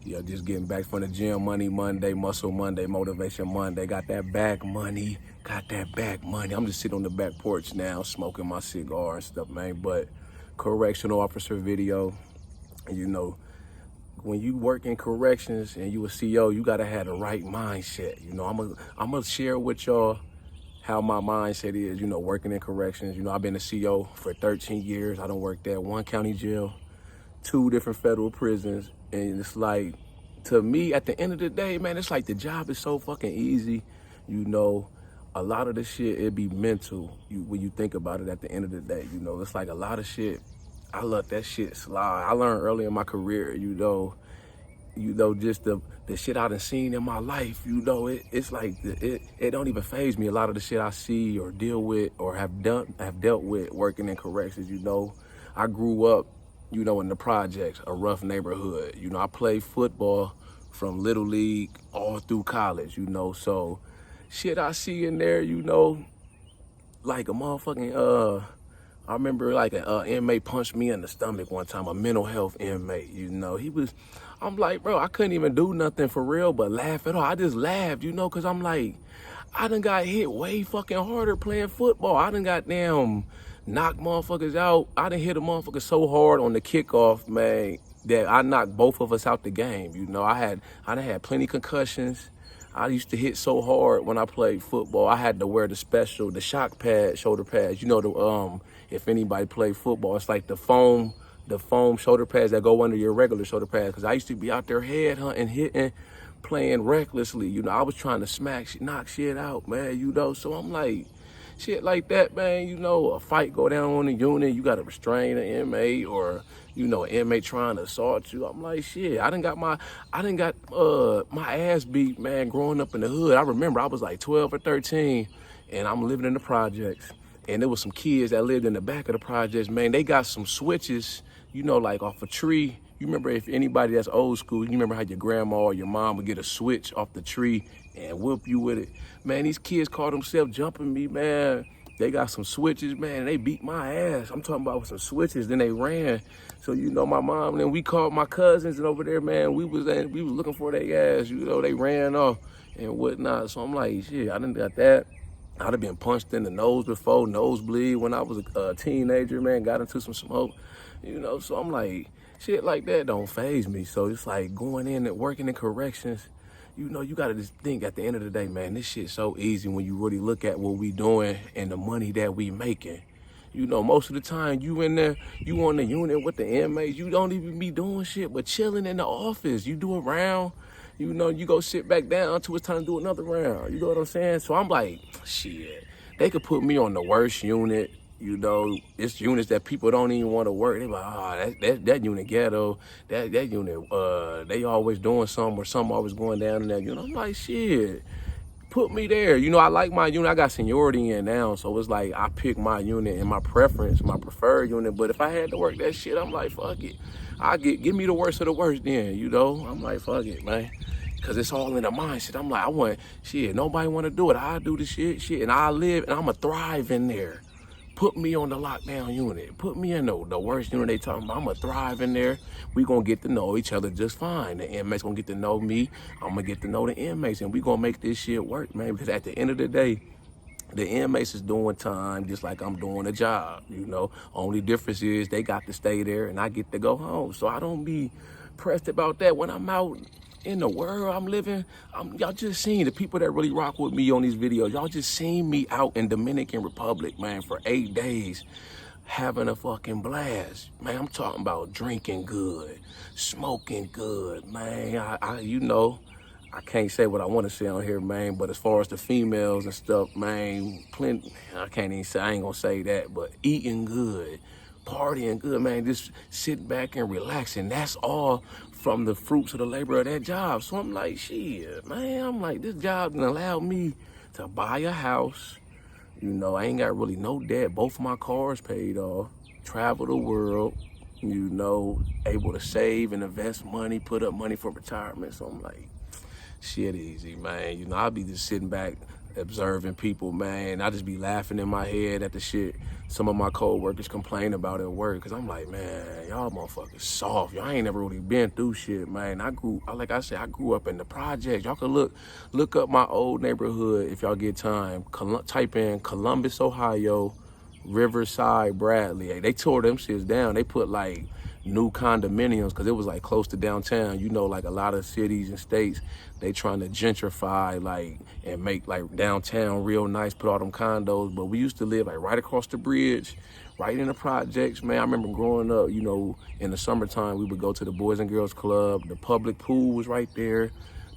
Yeah, just getting back from the gym. Money Monday, Muscle Monday, Motivation Monday. Got that back money. Got that back money. I'm just sitting on the back porch now, smoking my cigar and stuff, man. But correctional officer video, you know, when you work in corrections and you a CO, you gotta have the right mindset. You know, I'm gonna share with y'all how my mindset is, you know, working in corrections. You know, I've been a CO for 13 years. I done worked at one county jail, 2 different federal prisons. And it's like, to me, at the end of the day, man, it's like the job is so fucking easy. You know, a lot of the shit, it be mental when you think about it at the end of the day. You know, it's like a lot of shit, I let that shit slide. I learned early in my career, just the shit I done seen in my life, it's like it don't even faze me. A lot of the shit I see or deal with or have dealt with working in corrections. I grew up, in the projects, a rough neighborhood. I played football from little league all through college. So shit I see in there, like a motherfucking I remember like an inmate punched me in the stomach one time, a mental health inmate, I'm like, bro, I couldn't even do nothing for real but laugh at all. I just laughed, cause I'm like, I done got hit way fucking harder playing football. I done got damn knocked motherfuckers out. I done hit a motherfucker so hard on the kickoff, man, that I knocked both of us out the game. I done had plenty concussions. I used to hit so hard when I played football. I had to wear the shock pad, shoulder pads. If anybody played football, it's like the foam shoulder pads that go under your regular shoulder pads. Because I used to be out there head hunting, hitting, playing recklessly. I was trying to knock shit out, man, So I'm like, shit like that, man, a fight go down on the unit, you got to restrain an inmate or, an inmate trying to assault you. I'm like, shit, I done got my ass beat, man, growing up in the hood. I remember I was like 12 or 13 and I'm living in the projects. And there was some kids that lived in the back of the projects, man. They got some switches, like off a tree. You remember, if anybody that's old school, you remember how your grandma or your mom would get a switch off the tree and whoop you with it. Man, these kids called themselves jumping me, man. They got some switches, man, and they beat my ass. I'm talking about with some switches, then they ran. So, my mom, and then we called my cousins and over there, man, we was looking for their ass, they ran off and whatnot. So I'm like, shit, I done got that. I'd have been punched in the nose before, nosebleed when I was a teenager, man, got into some smoke, So I'm like, shit like that don't faze me. So it's like going in and working in corrections, you gotta just think at the end of the day, man, this shit's so easy when you really look at what we doing and the money that we making. Most of the time you in there, you on the unit with the inmates, you don't even be doing shit but chilling in the office. You do a round, you go sit back down until it's time to do another round. You know what I'm saying? So I'm like, shit, they could put me on the worst unit. It's units that people don't even want to work. They like, that unit ghetto, that unit, they always doing something or something always going down in that unit. I'm like, shit, put me there. I like my unit. I got seniority in now, so it's like I pick my unit and my preference, my preferred unit. But if I had to work that shit, I'm like, fuck it. Give me the worst of the worst then, I'm like, fuck it, man. Cause it's all in the mindset. I'm like, nobody want to do it. I do the shit, and I live, and I'ma thrive in there. Put me on the lockdown unit. Put me in the worst unit they talking about. I'ma thrive in there. We gonna get to know each other just fine. The inmates gonna get to know me. I'm gonna get to know the inmates, and we gonna make this shit work, man. Because at the end of the day, the inmates is doing time just like I'm doing a job, Only difference is they got to stay there and I get to go home. So I don't be pressed about that. When I'm out in the world I'm living, y'all just seen the people that really rock with me on these videos. Y'all just seen me out in Dominican Republic, man, for 8 days. Having a fucking blast. Man, I'm talking about drinking good, smoking good, man. I can't say what I want to say on here, man, but as far as the females and stuff, man, plenty, I ain't gonna say that, but eating good, partying good, man, just sit back and relax, and that's all from the fruits of the labor of that job. So I'm like, shit, man, this job done allowed me to buy a house. I ain't got really no debt. Both of my cars paid off, travel the world, able to save and invest money, put up money for retirement. So I'm like, shit easy, man. I'll be just sitting back, observing people, man. I just be laughing in my head at the shit some of my co-workers complain about at work, cause I'm like, man, y'all motherfuckers soft. Y'all ain't never really been through shit, man. Like I said, I grew up in the projects. Y'all can look up my old neighborhood if y'all get time. Type in Columbus, Ohio, Riverside, Bradley. Hey, they tore them shits down. They put like new condominiums because it was like close to downtown. You know, like a lot of cities and states, they trying to gentrify like and make like downtown real nice, put all them condos. But we used to live like right across the bridge, right in the projects, man. I remember growing up, you know, in the summertime, we would go to the Boys and Girls Club. The public pool was right there.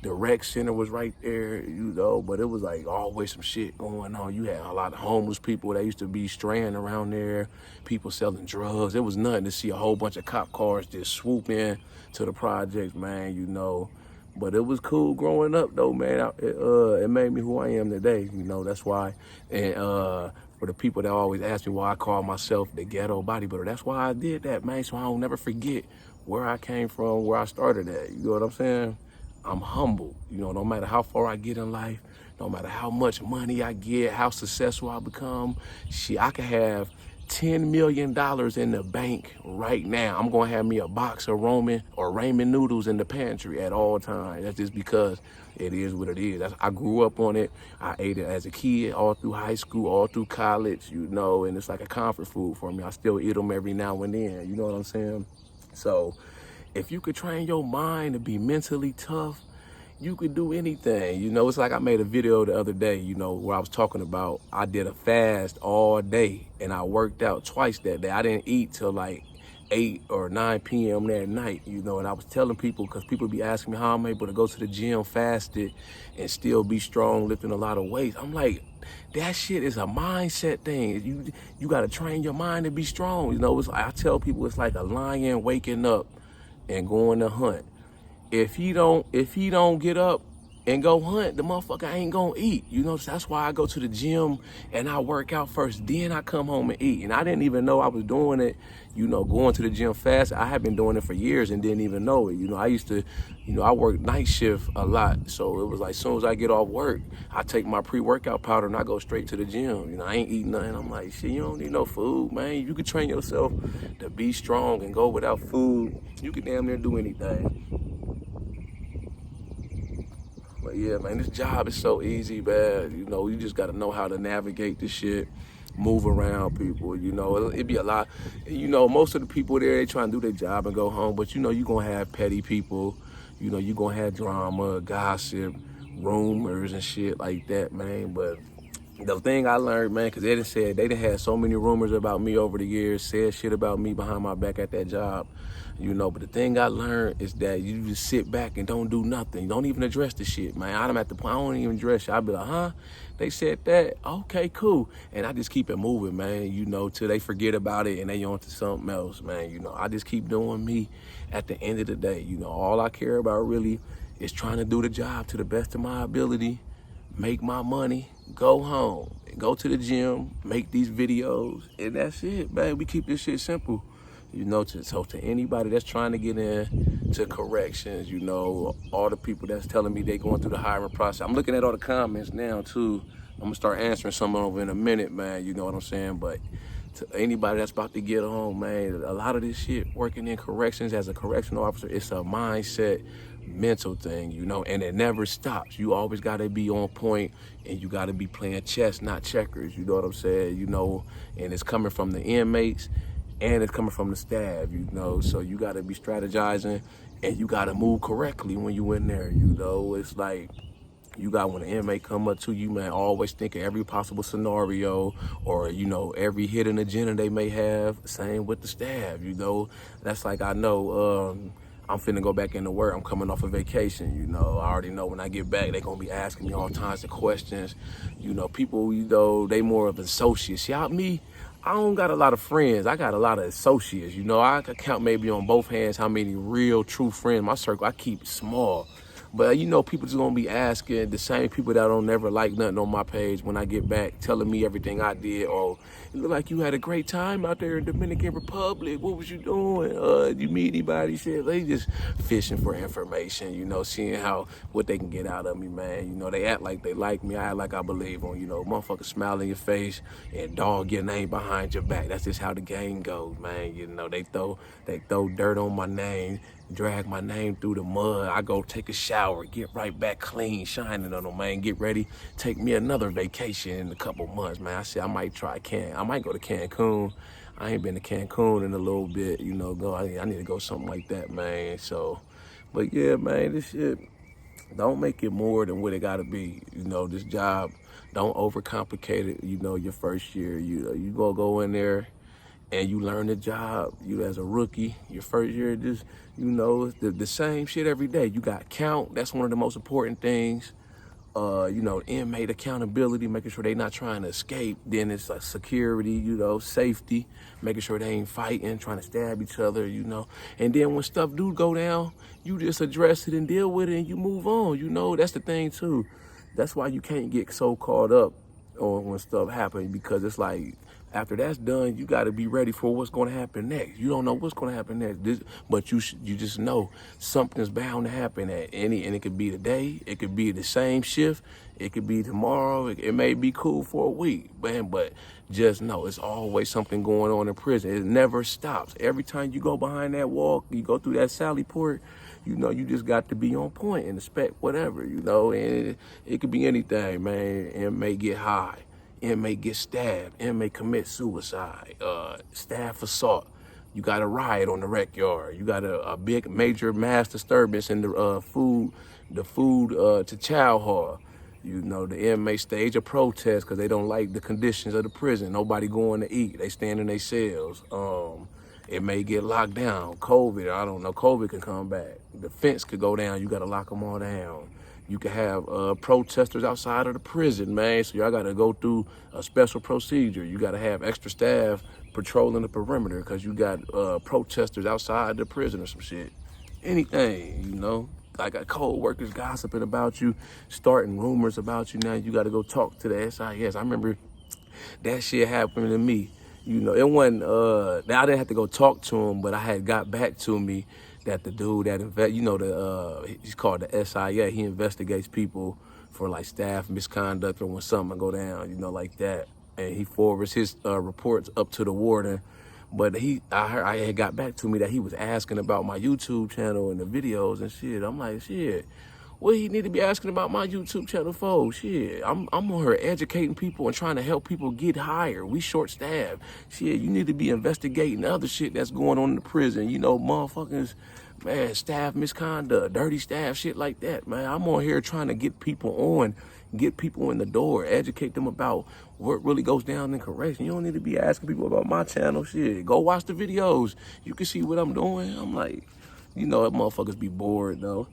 The rec center was right there, you know, but it was like always some shit going on. You had a lot of homeless people that used to be straying around there, people selling drugs. It was nothing to see a whole bunch of cop cars just swoop in to the projects, man, you know. But it was cool growing up though, man. It made me who I am today, you know, that's why. And for the people that always ask me why I call myself the ghetto bodybuilder, that's why I did that, man, so I don't never forget where I came from, where I started at, you know what I'm saying? I'm humble, you know, no matter how far I get in life, no matter how much money I get, how successful I become, shit, I could have $10 million in the bank right now. I'm gonna have me a box of ramen noodles in the pantry at all times. That's just because it is what it is. I grew up on it. I ate it as a kid, all through high school, all through college, you know, and it's like a comfort food for me. I still eat them every now and then, you know what I'm saying? So, if you could train your mind to be mentally tough, you could do anything. You know, it's like I made a video the other day, you know, where I was talking about I did a fast all day and I worked out twice that day. I didn't eat till like 8 or 9 p.m. that night, you know, and I was telling people, because people be asking me how I'm able to go to the gym fasted and still be strong, lifting a lot of weights. I'm like, that shit is a mindset thing. You got to train your mind to be strong. You know, it's like, I tell people it's like a lion waking up and going to hunt. If he don't get up and go hunt, the motherfucker ain't gonna eat. You know, that's why I go to the gym and I work out first, then I come home and eat. And I didn't even know I was doing it, you know, going to the gym fast. I had been doing it for years and didn't even know it. You know, I used to, you know, I worked night shift a lot. So it was like, as soon as I get off work, I take my pre-workout powder and I go straight to the gym. You know, I ain't eating nothing. I'm like, shit, you don't need no food, man. You can train yourself to be strong and go without food. You can damn near do anything. But yeah, man, this job is so easy, man. You know, you just got to know how to navigate this shit, move around people, you know. It'd be a lot. You know, most of the people there, they trying to do their job and go home. But, you know, you're going to have petty people. You know, you're going to have drama, gossip, rumors and shit like that, man. But the thing I learned, man, because they done had so many rumors about me over the years, said shit about me behind my back at that job, you know. But the thing I learned is that you just sit back and don't do nothing. Don't even address the shit, man. I'm at the point, I don't even address it. I be like, huh? They said that? Okay, cool. And I just keep it moving, man, you know, till they forget about it and they on to something else, man. You know, I just keep doing me. At the end of the day, you know, all I care about really is trying to do the job to the best of my ability, make my money, go home, go to the gym, make these videos, and that's it, man. We keep this shit simple, you know. So to anybody that's trying to get in to corrections, you know, all the people that's telling me they going through the hiring process. I'm looking at all the comments now too. I'm gonna start answering some of them in a minute, man. You know what I'm saying? But to anybody that's about to get on, man, a lot of this shit, working in corrections as a correctional officer, it's a mindset, mental thing, you know, and it never stops. You always got to be on point and you got to be playing chess, not checkers, you know what I'm saying, you know, and it's coming from the inmates and it's coming from the staff, you know, so you got to be strategizing and you got to move correctly when you in there, you know. It's like, you got, when an inmate come up to you, man, always think of every possible scenario or, you know, every hidden agenda they may have. Same with the staff, you know. That's like, I know I'm finna go back into work. I'm coming off a vacation, you know. I already know when I get back, they gonna be asking me all kinds of questions. You know, people, you know, they more of associates. See, me, I don't got a lot of friends. I got a lot of associates, you know. I could count maybe on both hands how many real, true friends. My circle, I keep it small. But you know, people just gonna be asking the same people that don't never like nothing on my page when I get back, telling me everything I did. Oh, it looked like you had a great time out there in Dominican Republic. What was you doing? You meet anybody? Shit, they just fishing for information. You know, seeing what they can get out of me, man. You know, they act like they like me. I act like I believe them. You know, motherfuckers smile in your face and dog your name behind your back. That's just how the game goes, man. You know, they throw dirt on my name, drag my name through the mud. I go take a shower, get right back clean, shining on them, man. Get ready, take me another vacation in a couple months, man. I said I might I might go to Cancun. I ain't been to Cancun in a little bit, you know. I need to go something like that, man. So, but yeah, man, this shit, don't make it more than what it gotta be. You know, this job, don't overcomplicate it. You know, your first year, you gonna go in there and you learn the job. You as a rookie, your first year, just, you know, the same shit every day. You got count. That's one of the most important things. You know, inmate accountability, making sure they not trying to escape. Then it's like security, you know, safety, making sure they ain't fighting, trying to stab each other, you know. And then when stuff do go down, you just address it and deal with it and you move on, you know. That's the thing too. That's why you can't get so caught up on when stuff happens, because it's like, after that's done, you got to be ready for what's going to happen next. You don't know what's going to happen next, but you just know something's bound to happen and it could be today, it could be the same shift, it could be tomorrow, it may be cool for a week, man, but just know it's always something going on in prison. It never stops. Every time you go behind that wall, you go through that sally port, you know, you just got to be on point and expect whatever, you know, and it could be anything, man. It may get high. Inmate get stabbed, inmate commit suicide, staff assault. You got a riot on the rec yard. You got a big major mass disturbance in the food to chow hall. You know, the inmates stage a protest because they don't like the conditions of the prison. Nobody going to eat. They stand in their cells. It may get locked down. COVID, I don't know. COVID can come back. The fence could go down. You got to lock them all down. You can have protesters outside of the prison, man. So y'all got to go through a special procedure. You got to have extra staff patrolling the perimeter because you got protesters outside the prison or some shit. Anything, you know. Like co-workers gossiping about you, starting rumors about you. Now you got to go talk to the SIS. I remember that shit happened to me. You know, it wasn't, I didn't have to go talk to him, but I had got back to me that the dude that he's called the SIA. He investigates people for like staff misconduct or when something go down, you know, like that. And he forwards his reports up to the warden. But I had got back to me that he was asking about my YouTube channel and the videos and shit. I'm like, shit, what he need to be asking about my YouTube channel for? Shit, I'm on here educating people and trying to help people get higher. We short-staffed. Shit, you need to be investigating other shit that's going on in the prison. You know, motherfuckers, man, staff misconduct, dirty staff, shit like that, man. I'm on here trying to get people in the door, educate them about what really goes down in correction. You don't need to be asking people about my channel. Shit, go watch the videos. You can see what I'm doing. I'm like, you know, that motherfuckers be bored, though.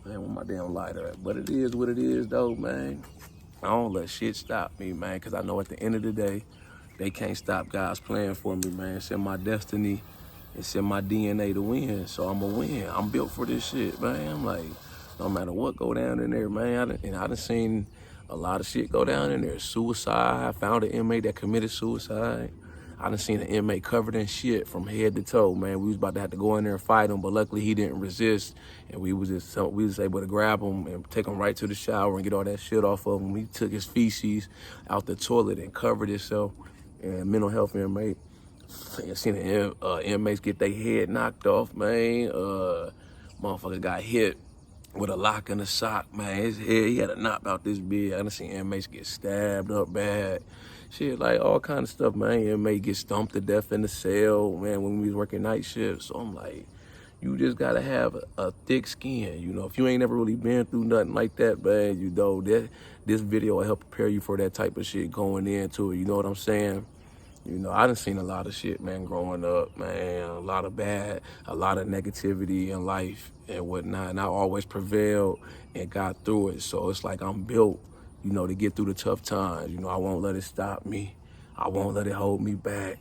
Man, with my damn lighter at. But it is what it is, though, man. I don't let shit stop me, man, because I know at the end of the day, they can't stop God's plan for me, man. It's in my destiny. It's in my DNA to win, so I'm going to win. I'm built for this shit, man. I'm like, no matter what go down in there, man. I done seen a lot of shit go down in there. Suicide. I found an inmate that committed suicide. I done seen an inmate covered in shit from head to toe, man. We was about to have to go in there and fight him, but luckily he didn't resist, and we was able to grab him and take him right to the shower and get all that shit off of him. He took his feces out the toilet and covered himself. And mental health inmate. I seen the inmates get their head knocked off, man. Motherfucker got hit with a lock in the sock, man. His head, he had a knot about this big. I done seen inmates get stabbed up bad. Shit, like all kind of stuff, man. Inmate get stomped to death in the cell, man, when we was working night shifts. So I'm like, you just gotta have a thick skin, you know. If you ain't never really been through nothing like that, man, you know, this video will help prepare you for that type of shit going into it, you know what I'm saying? You know, I done seen a lot of shit, man, growing up, man. A lot of negativity in life and whatnot. And I always prevailed and got through it. So it's like I'm built, you know, to get through the tough times. You know, I won't let it stop me. I won't let it hold me back.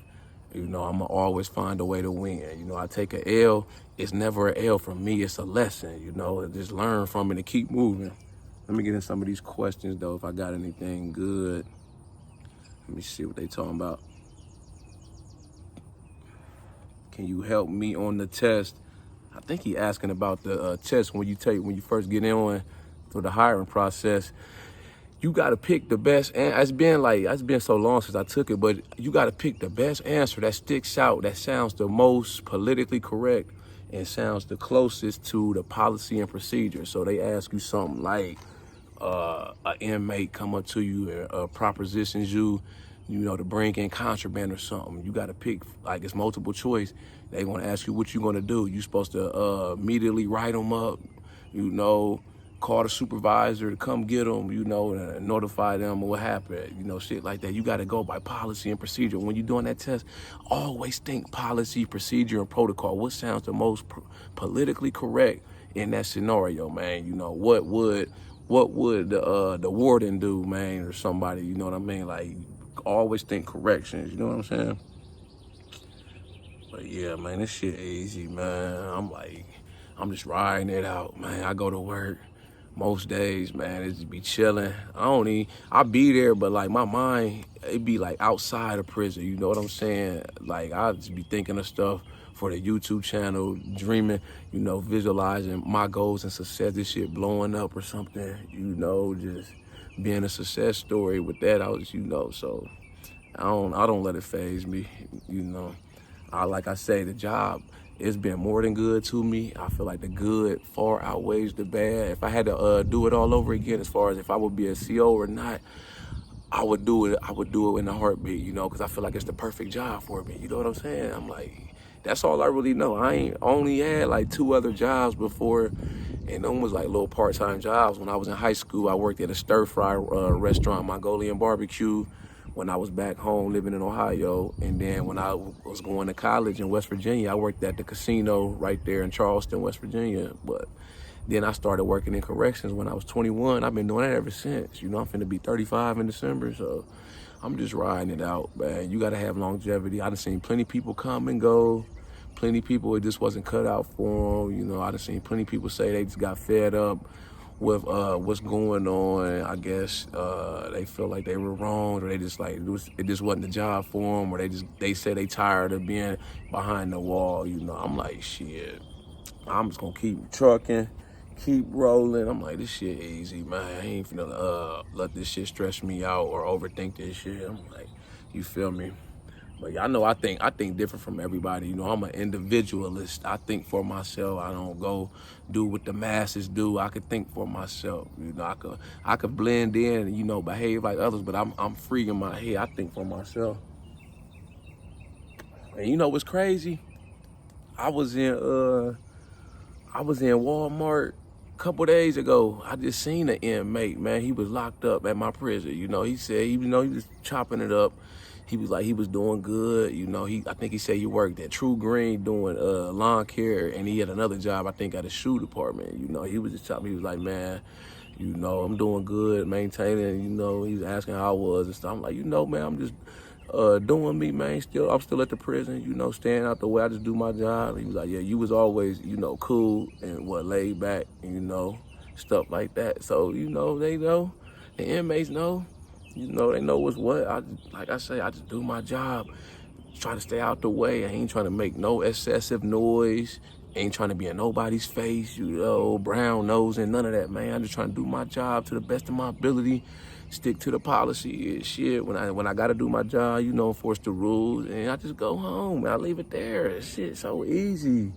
You know, I'm going to always find a way to win. You know, I take a L. It's never an L for me. It's a lesson, you know, and just learn from it and keep moving. Let me get in some of these questions, though, if I got anything good. Let me see what they talking about. Can you help me on the test? I think he asking about the test when you first get in for the hiring process. You got to pick the best, and it's been so long since I took it, but you got to pick the best answer that sticks out, that sounds the most politically correct and sounds the closest to the policy and procedure. So they ask you something like, an inmate come up to you and propositions you know, to bring in contraband or something. You got to pick, like, it's multiple choice. They going to ask you what you going to do. You supposed to immediately write them up, you know, call the supervisor to come get them, you know, and notify them of what happened, you know, shit like that. You got to go by policy and procedure. When you're doing that test, always think policy, procedure, and protocol. What sounds the most politically correct in that scenario, man? You know, what would the warden do, man, or somebody, you know what I mean? Like, always think corrections, you know what I'm saying? But yeah, man, this shit easy, man. I'm just riding it out, man. I go to work most days, man. It just be chilling. I be there, but like my mind, it be like outside of prison, you know what I'm saying? Like, I just be thinking of stuff for the YouTube channel, dreaming, you know, visualizing my goals and success, this shit blowing up or something, you know, just being a success story with that, you know, so I don't let it faze me, you know. Like I say, the job, it's been more than good to me. I feel like the good far outweighs the bad. If I had to do it all over again, as far as if I would be a CO or not, I would do it. I would do it in a heartbeat, you know, because I feel like it's the perfect job for me. You know what I'm saying? I'm like, that's all I really know. I ain't only had like 2 other jobs before, and them was like little part-time jobs. When I was in high school, I worked at a stir-fry restaurant, Mongolian barbecue, when I was back home living in Ohio. And then when I was going to college in West Virginia, I worked at the casino right there in Charleston, West Virginia. But then I started working in corrections when I was 21. I've been doing that ever since. You know, I'm finna be 35 in December, so I'm just riding it out, man. You gotta have longevity. I done seen plenty of people come and go. Plenty of people, it just wasn't cut out for them. You know, I done seen plenty of people say they just got fed up with what's going on. I guess they feel like they were wronged, or they just like it just wasn't the job for them, or they say they tired of being behind the wall. You know, I'm like, shit, I'm just gonna keep trucking, keep rolling. I'm like, this shit easy, man. I ain't finna let this shit stress me out or overthink this shit. I'm like, you feel me? But yeah, I know I think different from everybody. You know, I'm an individualist. I think for myself. I don't go do what the masses do. I could think for myself. You know, I could blend in and, you know, behave like others, but I'm free in my head. I think for myself. And you know what's crazy? I was in Walmart a couple days ago. I just seen an inmate, man. He was locked up at my prison. You know, he said, you know, he was chopping it up. He was like, he was doing good. You know, I think he said he worked at True Green doing lawn care, and he had another job, I think, at a shoe department. You know, he was just chopping. He was like, man, you know, I'm doing good, maintaining. You know, he was asking how I was and stuff. I'm like, you know, man, I'm just doing me, man. I'm still at the prison, you know, staying out the way. I just do my job. He was like, yeah, you was always, you know, cool and laid back, you know, stuff like that. So, you know, they know, the inmates know, you know, they know what's what. Like I say, I just do my job, try to stay out the way. I ain't trying to make no excessive noise. Ain't trying to be in nobody's face, you know, brown nose and none of that, man. I'm just trying to do my job to the best of my ability, stick to the policy and shit. When I gotta do my job, you know, enforce the rules, and I just go home, man. I leave it there. Shit, so easy.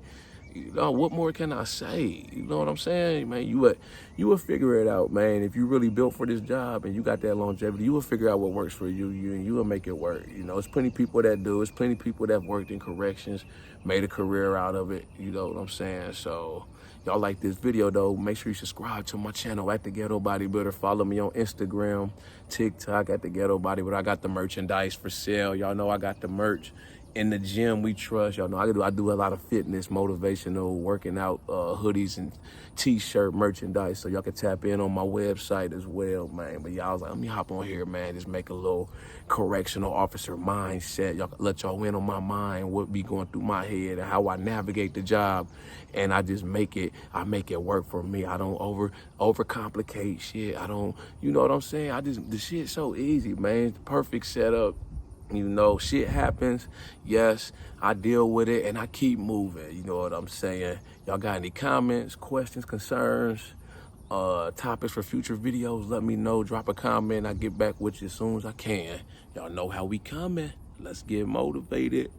You know, what more can I say? You know what I'm saying, man? You will figure it out, man. If you really built for this job and you got that longevity, you will figure out what works for you, and you will make it work. You know, there's plenty of people that do. There's plenty of people that have worked in corrections, made a career out of it. You know what I'm saying? So, y'all like this video, though, make sure you subscribe to my channel at The Ghetto Bodybuilder. Follow me on Instagram, TikTok at The Ghetto Bodybuilder. I got the merchandise for sale. Y'all know I got the merch In the gym, we trust. Y'all know I do a lot of fitness, motivational, working out, hoodies and t-shirt merchandise. So y'all can tap in on my website as well, man. But y'all was like, let me hop on here, man. Just make a little correctional officer mindset. Y'all let y'all in on my mind, what be going through my head and how I navigate the job. And I just make it work for me. I don't overcomplicate shit. I don't, you know what I'm saying? The shit's so easy, man. It's the perfect setup. You know, shit happens. Yes, I deal with it and I keep moving. You know what I'm saying? Y'all got any comments, questions, concerns, topics for future videos? Let me know. Drop a comment. I get back with you as soon as I can. Y'all know how we coming. Let's get motivated.